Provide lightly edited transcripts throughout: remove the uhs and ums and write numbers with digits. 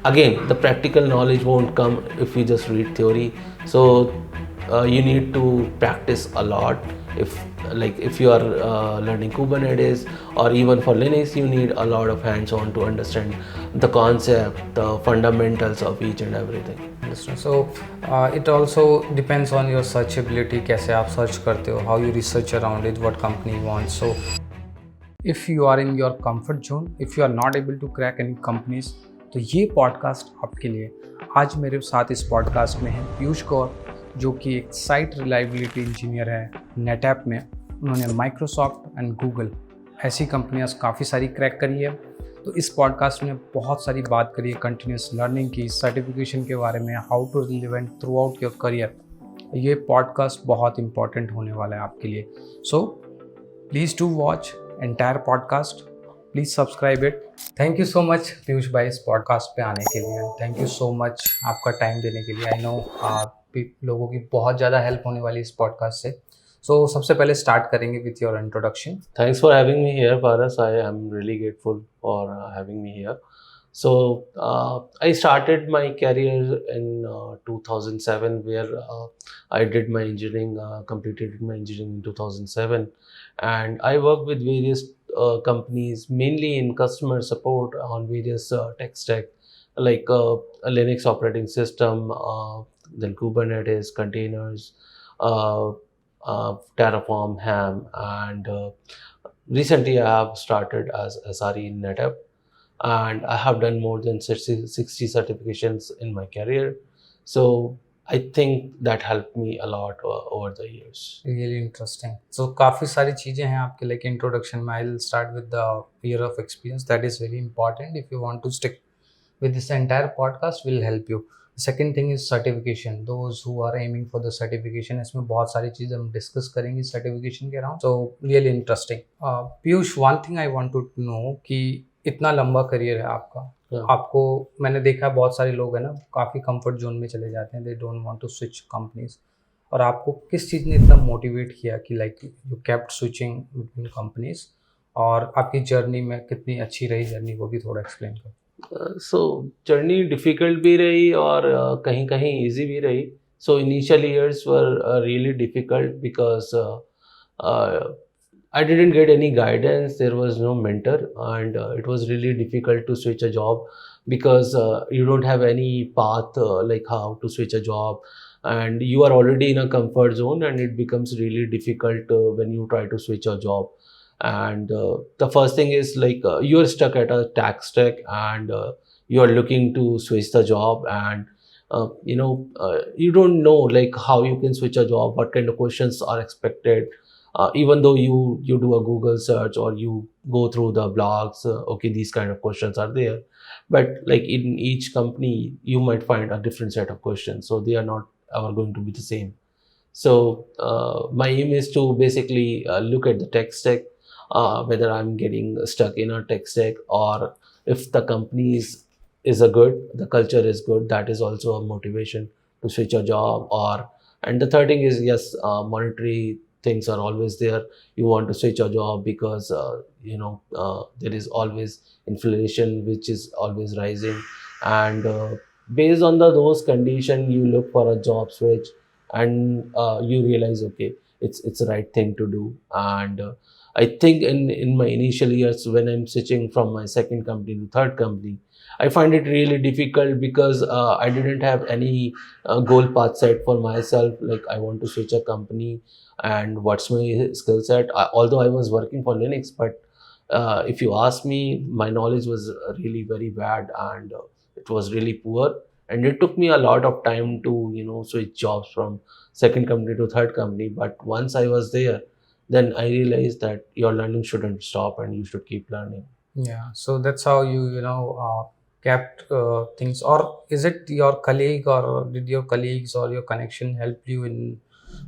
again, the practical knowledge won't come if you just read theory. So you need to practice a lot. If you are learning Kubernetes, or even for Linux, you need a lot of hands-on to understand the concept, the fundamentals of each and everything. Understand. So it also depends on your searchability, कैसे आप search करते हो, how you research around it, what company wants. So if you are in your comfort zone, if you are not able to crack any companies, तो ये podcast आपके लिए। आज मेरे साथ इस पॉडकास्ट में है पीयूष गौर, जो कि एक साइट रिलायबिलिटी इंजीनियर है नेटऐप में। उन्होंने माइक्रोसॉफ्ट एंड गूगल ऐसी कंपनियां काफ़ी सारी क्रैक करी है। तो इस पॉडकास्ट में बहुत सारी बात करी है कंटिन्यूस लर्निंग की, सर्टिफिकेशन के बारे में, how to relevant throughout your career. ये पॉडकास्ट बहुत इंपॉर्टेंट होने वाला है आपके लिए। So please do watch entire podcast, please subscribe it. Thank you so much Piyush भाई इस पॉडकास्ट पे आने के लिए। थैंक यू सो मच आपका टाइम देने के लिए। आई नो लोगों की बहुत ज़्यादा हेल्प होने वाली इस पॉडकास्ट से। सो सबसे पहले स्टार्ट करेंगे with your introduction. Thanks for having me here, Paras. I am really grateful for having me here. So, I started my career in 2007, where I did my engineering, completed my engineering in 2007, and I worked with various companies, mainly in customer support on various tech stack, like a Linux operating system, then Kubernetes, containers, uh, Terraform, Ham, and recently I have started as SRE in NetApp, and I have done more than 60 certifications in my career. So I think that helped me a lot over the years. Really interesting. So काफ़ी सारी चीज़ें हैं आपके like introduction में। I will start with the year of experience, that is very important if you want to stick with this entire podcast will help you. Second thing is certification, those who are aiming for the certification, इसमें बहुत सारी चीज़ें हम discuss करेंगे certification के around. So really interesting. Piyush, one thing I want to know कि इतना लंबा करियर है आपका। आपको मैंने देखा है बहुत सारे लोग हैं ना काफ़ी कंफर्ट जोन में चले जाते हैं, they don't want to switch companies. और आपको किस चीज़ ने इतना मोटिवेट किया कि like you kept switching between companies, और आपकी जर्नी में कितनी अच्छी रही जर्नी, वो भी थोड़ा एक्सप्लेन करो। सो जर्नी डिफ़िकल्ट भी रही और कहीं कहीं ईजी भी रही. So initial years were really difficult because I didn't get any guidance. There was no mentor, and it was really difficult to switch a job because you don't have any path like how to switch a job, and you are already in a comfort zone, and it becomes really difficult when you try to switch a job. And the first thing is like you're stuck at a tech stack, and you are looking to switch the job, and you don't know like how you can switch a job, what kind of questions are expected. Even though you do a Google search or you go through the blogs, okay, these kind of questions are there, but like in each company you might find a different set of questions, so they are not ever going to be the same. So my aim is to basically look at the tech stack, whether I'm getting stuck in a tech stack, or if the company is a good, the culture is good, that is also a motivation to switch a job. Or and the third thing is, yes, monetary things are always there. You want to switch a job because there is always inflation which is always rising, and based on those conditions you look for a job switch, and you realize, okay, it's the right thing to do. And I think in my initial years, when I'm switching from my second company to third company, I find it really difficult because I didn't have any goal path set for myself, like I want to switch a company and what's my skill set. Although I was working for Linux, but if you ask me, my knowledge was really very bad, and it was really poor, and it took me a lot of time to switch jobs from second company to third company. But once I was there, then I realized that your learning shouldn't stop and you should keep learning. Yeah, so that's how kept things. Or is it your colleague, or did your colleagues or your connection help you in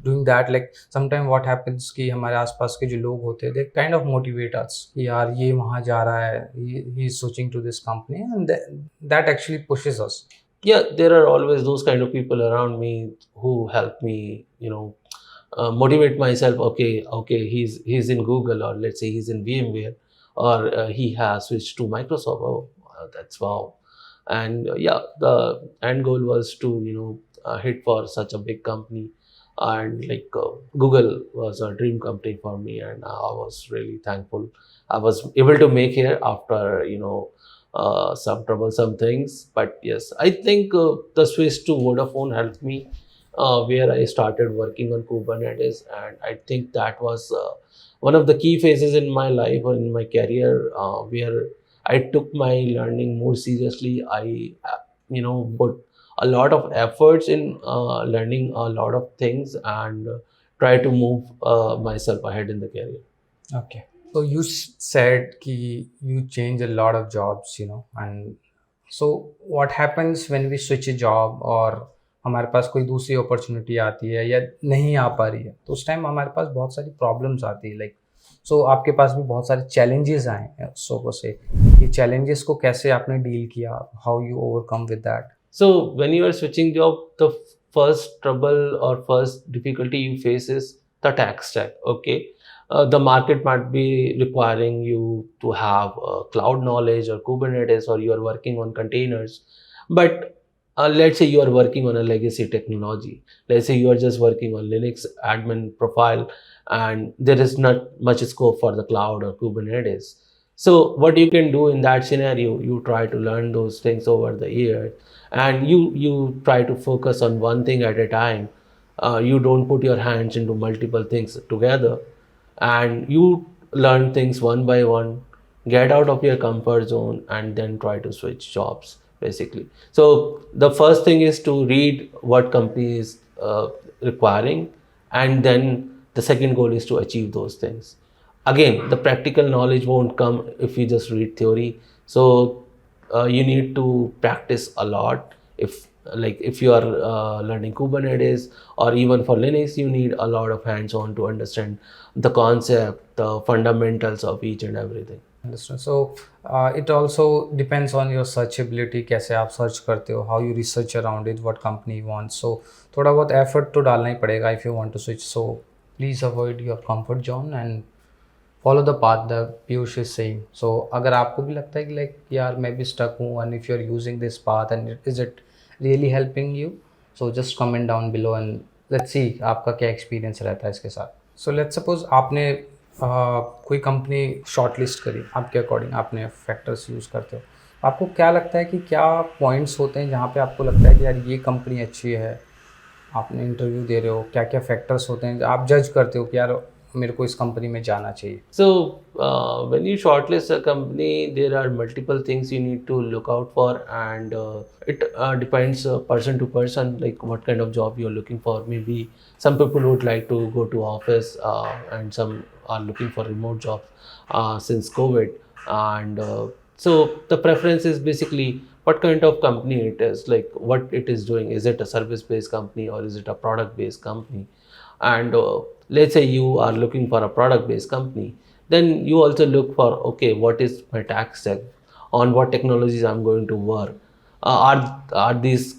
doing that? Like sometimes what happens कि हमारे आसपास के जो लोग होते हैं, they kind of motivate us कि यार ये वहाँ जा रहा है, he is switching to this company, and that actually pushes us. Yeah, there are always those kind of people around me who help me motivate myself. Okay, he's in Google, or let's say he's in VMware, or he has switched to Microsoft. Oh, that's wow. And yeah, the end goal was to hit for such a big company, and like Google was a dream company for me, and I was really thankful I was able to make here after some troublesome things. But yes, I think the switch to Vodafone helped me, where I started working on Kubernetes, and I think that was one of the key phases in my life or in my career, where I took my learning more seriously. I put a lot of efforts in learning a lot of things, and try to move myself ahead in the career. Okay. So you said कि you change a lot of jobs, and so what happens when we switch a job और हमारे पास कोई दूसरी opportunity आती है या नहीं आ पा रही है, तो उस टाइम हमारे पास बहुत सारी प्रॉब्लम्स आती है, लाइक सो आपके पास भी बहुत सारे चैलेंजेस आए हैं, सो को से ये चैलेंजेस को कैसे आपने डील किया, how you overcome with that? So when you are switching job, the first trouble or first difficulty you face is the tech stack. Okay, the market might be requiring you to have cloud knowledge or Kubernetes, or you are working on containers. But let's say you are working on a legacy technology. Let's say you are just working on Linux admin profile, and there is not much scope for the cloud or Kubernetes. So what you can do in that scenario, you try to learn those things over the years, and you try to focus on one thing at a time. You don't put your hands into multiple things together, and you learn things one by one, get out of your comfort zone, and then try to switch jobs basically. So the first thing is to read what company is requiring, and then the second goal is to achieve those things. Again, the practical knowledge won't come if you just read theory. So you need to practice a lot. If you are learning Kubernetes, or even for Linux, you need a lot of hands-on to understand the concept, the fundamentals of each and everything. Understand. So it also depends on your searchability, कैसे आप search करते हो, how you research around it, what company wants. So थोड़ा बहुत effort तो डालना ही पड़ेगा if you want to switch. So please avoid your comfort zone and follow the path that Piyush is saying. So अगर आपको भी लगता है कि like यार मैं भी stuck हूँ, and if you're using this path and is it really helping you, so just comment down below and let's see आपका क्या experience रहता है इसके साथ. So let's suppose आपने कोई कंपनी शॉर्ट लिस्ट करी, आपके अकॉर्डिंग आपने फैक्टर्स यूज़ करते हो, आपको क्या लगता है कि क्या पॉइंट्स होते हैं जहाँ पे आपको लगता है कि यार ये कंपनी अच्छी है, आपने इंटरव्यू दे रहे हो, क्या क्या फैक्टर्स होते हैं आप जज करते हो कि यार मेरे को इस कंपनी में जाना चाहिए? So when you shortlist a company, there are multiple things you need to look out for, and it depends person to person, like what kind of job you're looking for. Maybe some people would like to go to office, and some are looking for remote jobs since COVID. And so the preference is basically what kind of company it is, like what it is doing. Is it a service-based company, or is it a product-based company? And let's say you are looking for a product-based company, then you also look for, okay, what is my tech stack, on what technologies I'm going to work. Are these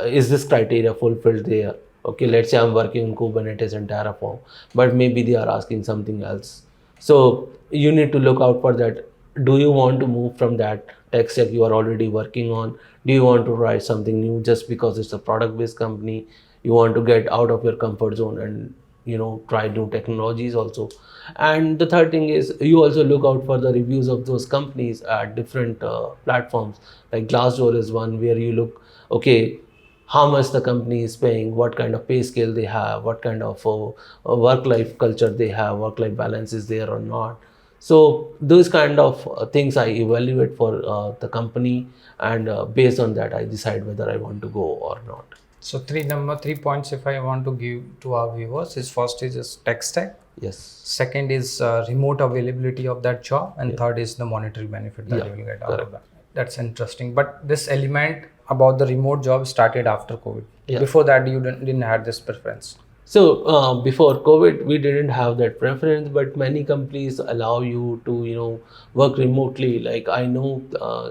is this criteria fulfilled there? Okay, let's say I'm working on Kubernetes and Terraform, but maybe they are asking something else. So you need to look out for that. Do you want to move from that tech stack you are already working on? Do you want to try something new just because it's a product-based company? You want to get out of your comfort zone and try new technologies also. And the third thing is, you also look out for the reviews of those companies at different platforms. Like Glassdoor is one where you look, okay, how much the company is paying, what kind of pay scale they have, what kind of work-life culture they have, work-life balance is there or not. So those kind of things I evaluate for the company, and based on that I decide whether I want to go or not. So three points if I want to give to our viewers is, first is just tech stack, Yes. second is remote availability of that job, and third is the monetary benefit that Yeah, you will get out of correct. that. That's interesting. But this element about the remote job started after COVID. Yeah. Before that you didn't have this preference. So before COVID, we didn't have that preference, but many companies allow you to, work remotely. Like I know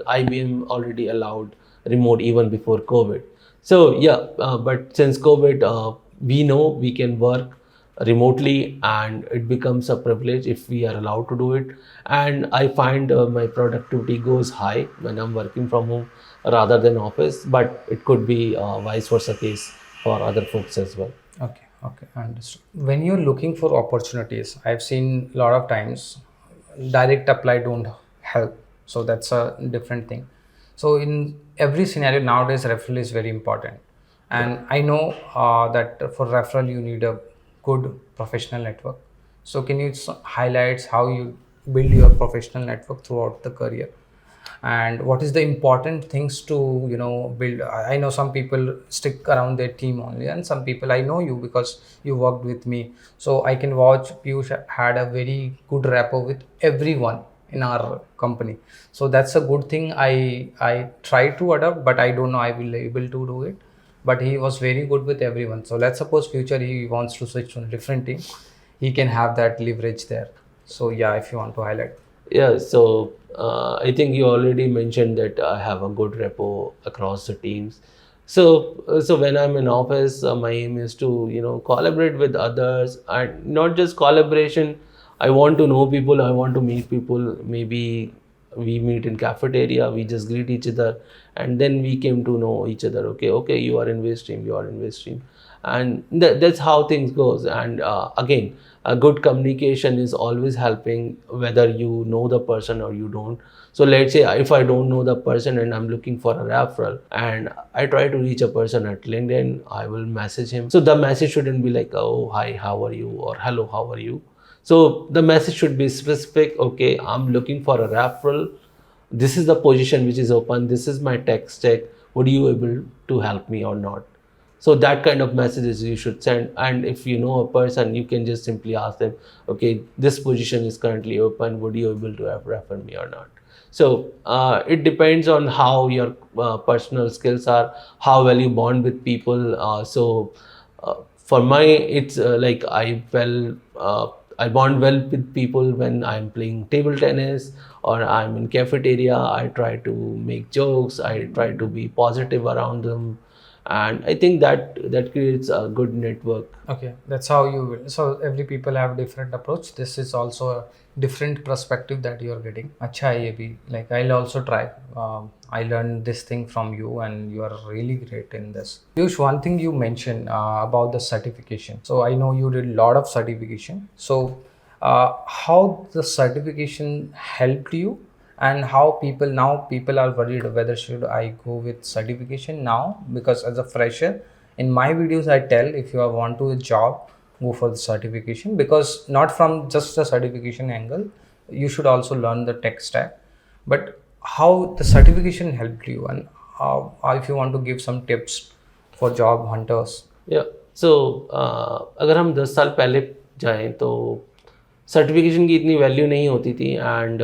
IBM already allowed remote even before COVID. So yeah, but since COVID, we know we can work remotely, and it becomes a privilege if we are allowed to do it. And I find my productivity goes high when I'm working from home rather than office, but it could be vice versa case for other folks as well. Okay, okay, I understood. When you're looking for opportunities, I've seen a lot of times direct apply don't help. So that's a different thing. So in every scenario nowadays, referral is very important. And I know that for referral you need a good professional network. So can you highlight how you build your professional network throughout the career? And what is the important things to build? I know some people stick around their team only, and some people, I know you because you worked with me, so I can vouch Piyush had a very good rapport with everyone in our company. So that's a good thing. I try to adapt, but I don't know I will able to do it. But he was very good with everyone. So let's suppose future he wants to switch to a different team, he can have that leverage there. So yeah, if you want to highlight. Yeah, so I think you already mentioned that I have a good repo across the teams. So when I'm in office, my aim is to collaborate with others, and not just collaboration. I want to know people. I want to meet people. Maybe we meet in cafeteria. We just greet each other, and then we came to know each other. Okay, you are in West Stream. You are in West Stream, and that's how things goes. And again, a good communication is always helping, whether you know the person or you don't. So let's say if I don't know the person and I'm looking for a referral, and I try to reach a person at LinkedIn, I will message him. So the message shouldn't be like, oh hi, how are you, or hello, how are you. So the message should be specific. Okay, I'm looking for a referral, this is the position which is open, this is my tech stack, would you able to help me or not. So that kind of messages you should send. And if you know a person, you can just simply ask them, okay, this position is currently open, would you able to refer me or not. So it depends on how your personal skills are, how well you bond with people. For my, it's like I bond well with people when I'm playing table tennis or I'm in cafeteria. I try to make jokes, I try to be positive around them, and I think that creates a good network. Okay, that's how you will. So every people have different approach. This is also a different perspective that you are getting. Acha hai ye bhi. Like I'll also try. I learned this thing from you, and you are really great in this. Piyush, one thing you mentioned about the certification. So I know you did a lot of certification. So how the certification helped you, and how people are worried whether should I go with certification now, because as a fresher in my videos I tell, if you want to a job, go for the certification, because not from just the certification angle, you should also learn the tech stack. But how the certification helped you, and if you want to give some tips for job hunters. या सो अगर हम 10 साल पहले जाएं तो certification की इतनी value नहीं होती थी. And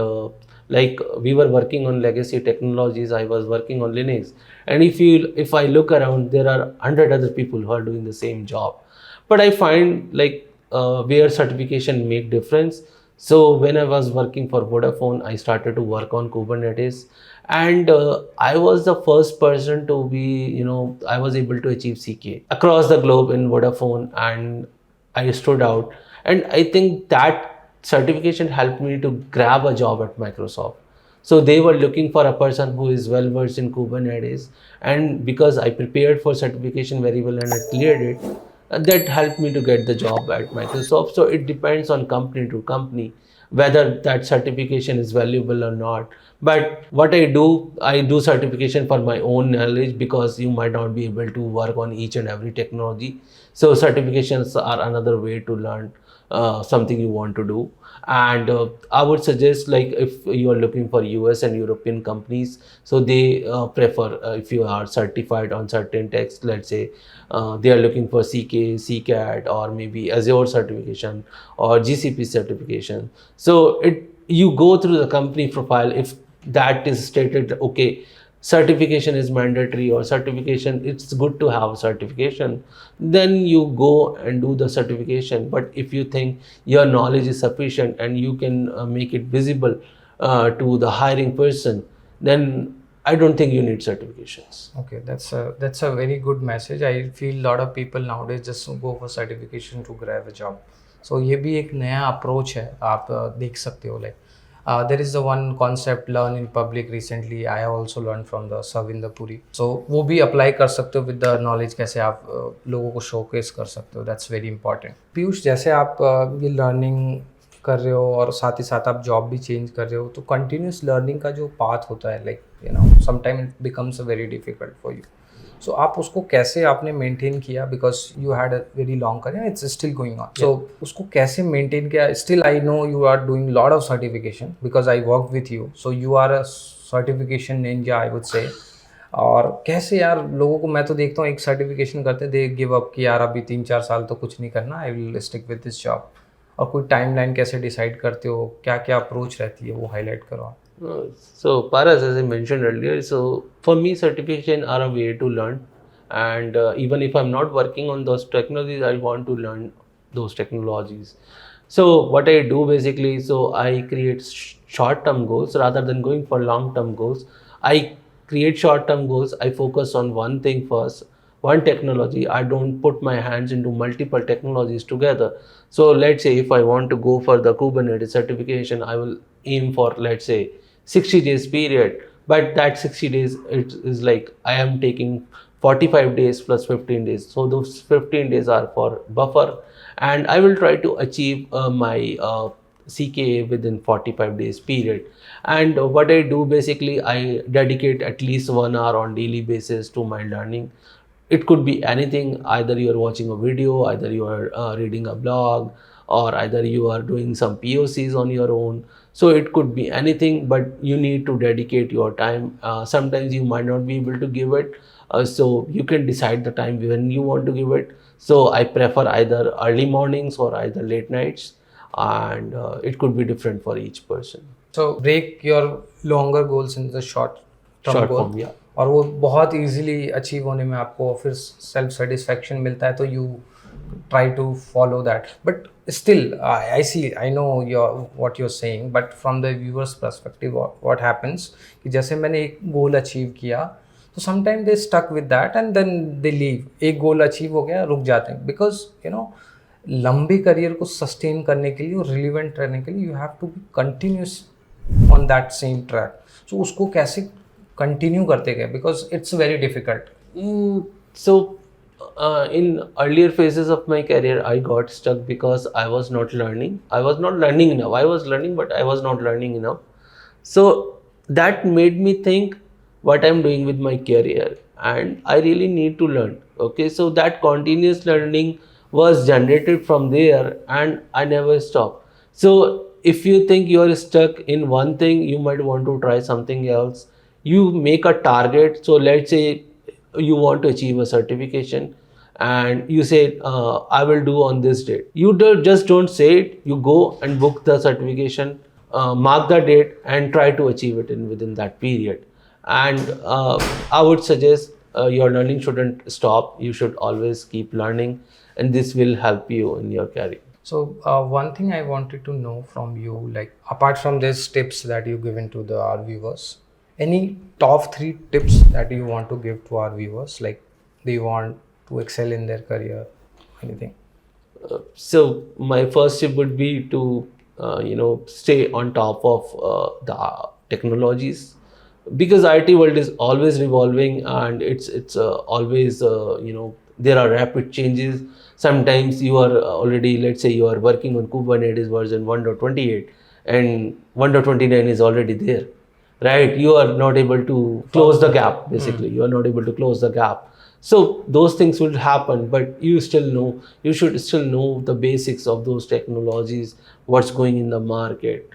like we were working on legacy technologies, I was working on Linux, and if I look around, there are 100 other people who are doing the same job. But I find like where certification make difference. So when I was working for Vodafone, I started to work on Kubernetes, and I was the first person to be, I was able to achieve CK across the globe in Vodafone, and I stood out. And I think that certification helped me to grab a job at Microsoft. So they were looking for a person who is well versed in Kubernetes, and because I prepared for certification very well and I cleared it, that helped me to get the job at Microsoft. So it depends on company to company whether that certification is valuable or not. But what I do certification for my own knowledge, because you might not be able to work on each and every technology. So certifications are another way to learn something you want to do. And I would suggest, like, if you are looking for US and European companies, so they prefer, if you are certified on certain techs, let's say they are looking for CK, CCAT, or maybe Azure certification or GCP certification. So you go through the company profile. If that is stated, okay, certification is mandatory, or certification, it's good to have certification, then you go and do the certification. But if you think your knowledge is sufficient and you can make it visible to the hiring person, then I don't think you need certifications. Okay, that's a very good message. I feel lot of people nowadays just go for certification to grab a job. So ये भी एक नया approach है, आप देख सकते हो like there is the one concept learn in public recently. I have also learned from the Savinder Puri. So वो भी apply कर सकते हो with the knowledge कैसे आप लोगों को showcase कर सकते हो. That's very important. पीयूष, जैसे आप ये learning कर रहे हो और साथ ही साथ आप जॉब भी चेंज कर रहे हो, तो कंटिन्यूस लर्निंग का जो पाथ होता है like you know sometime it becomes very difficult for you. So आप उसको कैसे आपने मेंटेन किया, because you had a very long career, it's still going on. So उसको कैसे मेंटेन किया? Still I know you are doing lot of certification because I work with you, so you are a certification ninja I would say. और कैसे यार लोगों को, मैं तो देखता हूँ एक सर्टिफिकेशन करते दे गिव अप कि यार अभी 3-4 साल तो कुछ नहीं करना, I will stick with this job. और कोई टाइमलाइन कैसे डिसाइड करते हो, क्या क्या अप्रोच रहती है, वो हाईलाइट करो. So, Paras, as I mentioned earlier, so for me, certification are a way to learn, and even if I'm not working on those technologies, I want to learn those technologies. So, what I do basically, so I create short-term goals rather than going for long-term goals. I create short-term goals. I focus on one thing first, one technology. I don't put my hands into multiple technologies together. So let's say if I want to go for the Kubernetes certification, I will aim for, let's say, 60 days period, but that 60 days, it is like I am taking 45 days plus 15 days, so those 15 days are for buffer, and I will try to achieve my CKA within 45 days period. And what I do basically, I dedicate at least 1 hour on daily basis to my learning. It could be anything, either you are watching a video, either you are reading a blog, or either you are doing some POCs on your own. So it could be anything, but you need to dedicate your time. Sometimes you might not be able to give it, so you can decide the time when you want to give it. So I prefer either early mornings or either late nights, and it could be different for each person. So break your longer goals in the short term Short goal. form, yeah. और वो बहुत easily achieve होने में आपको फिर self satisfaction मिलता है, तो you try to follow that. But still I see, I know your what you are saying, but from the viewers perspective what happens कि जैसे मैंने एक गोल अचीव किया, तो sometime they stuck with that and then they leave. एक goal achieve हो गया, रुक जाते हैं, बिकॉज यू नो लंबी करियर को सस्टेन करने के लिए और रिलीवेंट रहने के लिए you have to be continuous on that same track. So उसको कैसे कंटिन्यू करते गए, because it's very difficult. So in earlier phases of my career, I got stuck because I was not learning. I was not learning enough. I was learning, but I was not learning enough. So that made me think what I'm doing with my career, and I really need to learn. Okay, so that continuous learning was generated from there, and I never stopped. So if you think you are stuck in one thing, you might want to try something else. You make a target. So let's say you want to achieve a certification, and you say I will do on this date. You just don't say it. You go and book the certification, mark the date, and try to achieve it within that period. And I would suggest your learning shouldn't stop. You should always keep learning, and this will help you in your career. So one thing I wanted to know from you, like apart from these tips that you given to our viewers, any top 3 tips that you want to give to our viewers, like they want to excel in their career, anything? So my first tip would be to stay on top of the technologies, because IT world is always revolving, and it's always there are rapid changes. Sometimes you are already, let's say you are working on Kubernetes version 1.28 and 1.29 is already there, right? You are not able to close the gap, basically. You are not able to close the gap. So those things will happen, but you should still know the basics of those technologies, what's going in the market.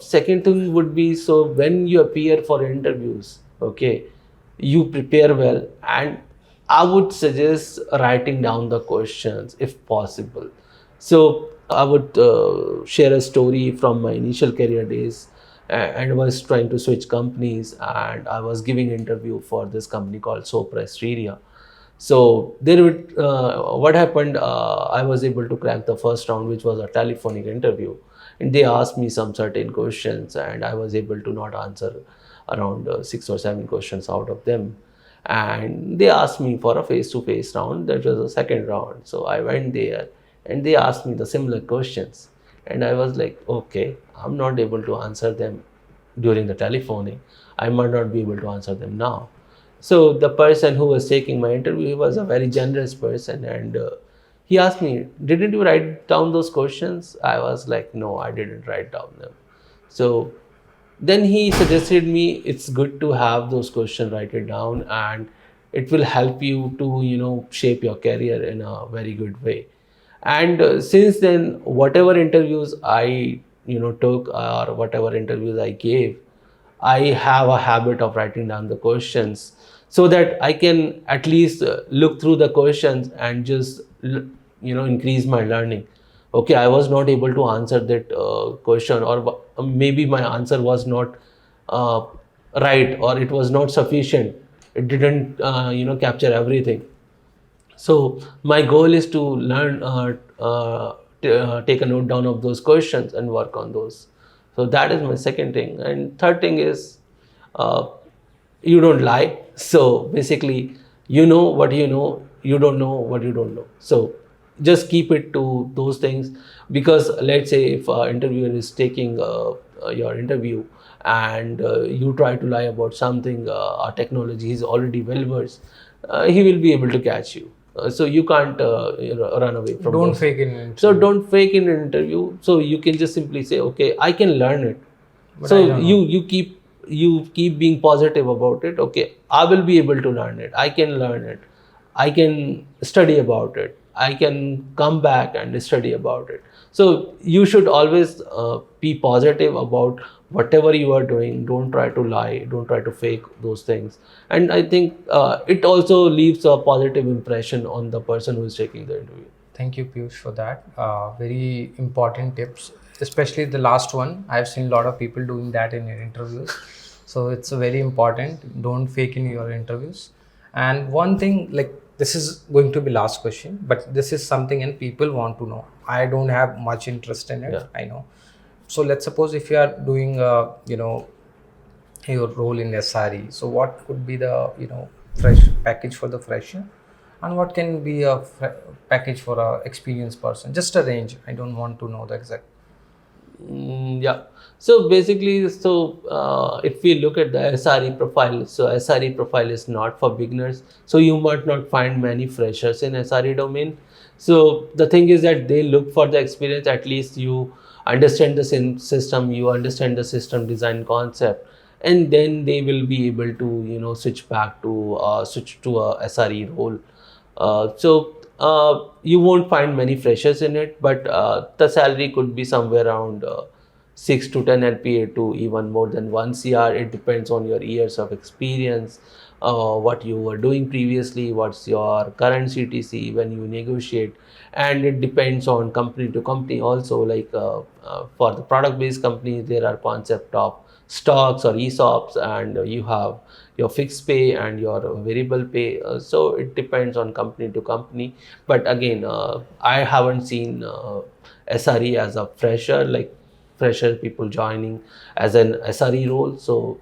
Second thing would be, so when you appear for interviews, okay, you prepare well, and I would suggest writing down the questions if possible. So I would share a story from my initial career days, and was trying to switch companies, and I was giving interview for this company called Sopra Steria. So there would what happened, I was able to crack the first round, which was a telephonic interview, and they asked me some certain questions, and I was able to not answer around 6 or 7 questions out of them. And they asked me for a face-to-face round. That was the second round. So I went there and they asked me the similar questions. And I was like, okay, I'm not able to answer them during the telephoning. I might not be able to answer them now. So the person who was taking my interview, he was a very generous person, and he asked me, "Didn't you write down those questions?" I was like, "No, I didn't write down them." So then he suggested me it's good to have those questions, write it down, and it will help you to shape your career in a very good way. And since then, whatever interviews I took, or whatever interviews I gave, I have a habit of writing down the questions so that I can at least look through the questions and just increase my learning. Okay, I was not able to answer that question, or maybe my answer was not uh, right, or it was not sufficient. It didn't capture everything. So my goal is to learn, take a note down of those questions and work on those. So that is my second thing. And third thing is, uh, you don't lie. So basically, you know what you know, you don't know what you don't know. So just keep it to those things, because let's say if an interviewer is taking your interview, and you try to lie about something, a technology he's already well versed, he will be able to catch you. So you can't run away from Don't those. fake it in So interview. don't fake in an interview. So you can just simply say, okay, I can learn it. But I So don't know. you keep being positive about it. Okay, I will be able to learn it. I can learn it. I can study about it. I can come back and study about it. So you should always be positive about whatever you are doing. Don't try to lie. Don't try to fake those things. And I think it also leaves a positive impression on the person who is taking the interview. Thank you, Piyush, for that. Very important tips, especially the last one. I've seen a lot of people doing that in your interviews. So it's very important. Don't fake in your interviews. And one thing, like, this is going to be last question, but this is something and people want to know. I don't have much interest in it. Yeah. I know. So let's suppose if you are doing, your role in SRE. So what could be the fresh package for the fresher, and what can be a package for a experienced person? Just a range. I don't want to know the exact. Yeah. So basically, if we look at the SRE profile, so SRE profile is not for beginners. So you might not find many freshers in SRE domain. So the thing is that they look for the experience. At least you understand the system, you understand the system design concept, and then they will be able to switch to a SRE role. You won't find many freshers in it, but the salary could be somewhere around 6 to 10 LPA to even more than 1 CR. It depends on your years of experience, what you were doing previously, what's your current CTC when you negotiate, and it depends on company to company also. Like for the product-based companies, there are concept of stocks or ESOPs, and you have your fixed pay and your variable pay. So it depends on company to company. But again, I haven't seen SRE as a fresher, like fresher people joining as an SRE role. So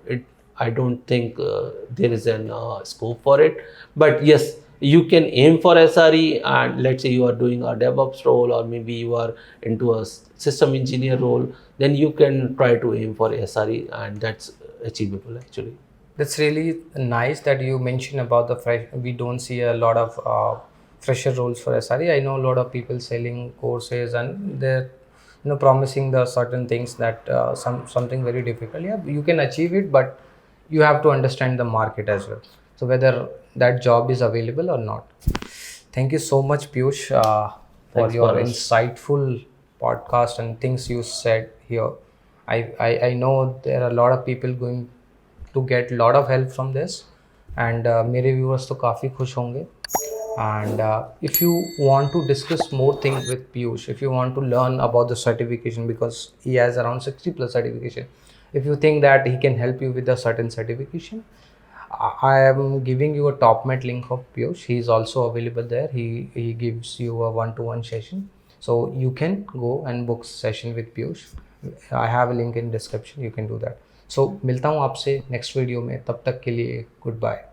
I don't think there is an scope for it. But yes, you can aim for SRE, and let's say you are doing a DevOps role, or maybe you are into a system engineer role, then you can try to aim for SRE, and that's achievable actually. That's really nice that you mentioned about the fresh. We don't see a lot of fresher roles for SRE. I know a lot of people selling courses, and they're promising the certain things that something very difficult. Yeah, you can achieve it, but you have to understand the market as well. So whether that job is available or not. Thank you so much, Piyush, for Thanks, your Paras. insightful podcast and things you said here. I know there are a lot of people going to get a lot of help from this, and मेरे viewers तो काफ़ी खुश होंगे. And if you want to discuss more things with Piyush, if you want to learn about the certification, because he has around 60 plus certification, if you think that he can help you with a certain certification, I am giving you a TopMate link of Piyush. He is also available there. He gives you a one-to-one session, so you can go and book session with Piyush. I have a link in description. You can do that. सो मिलता हूँ आपसे next video में, तब तक के लिए good bye.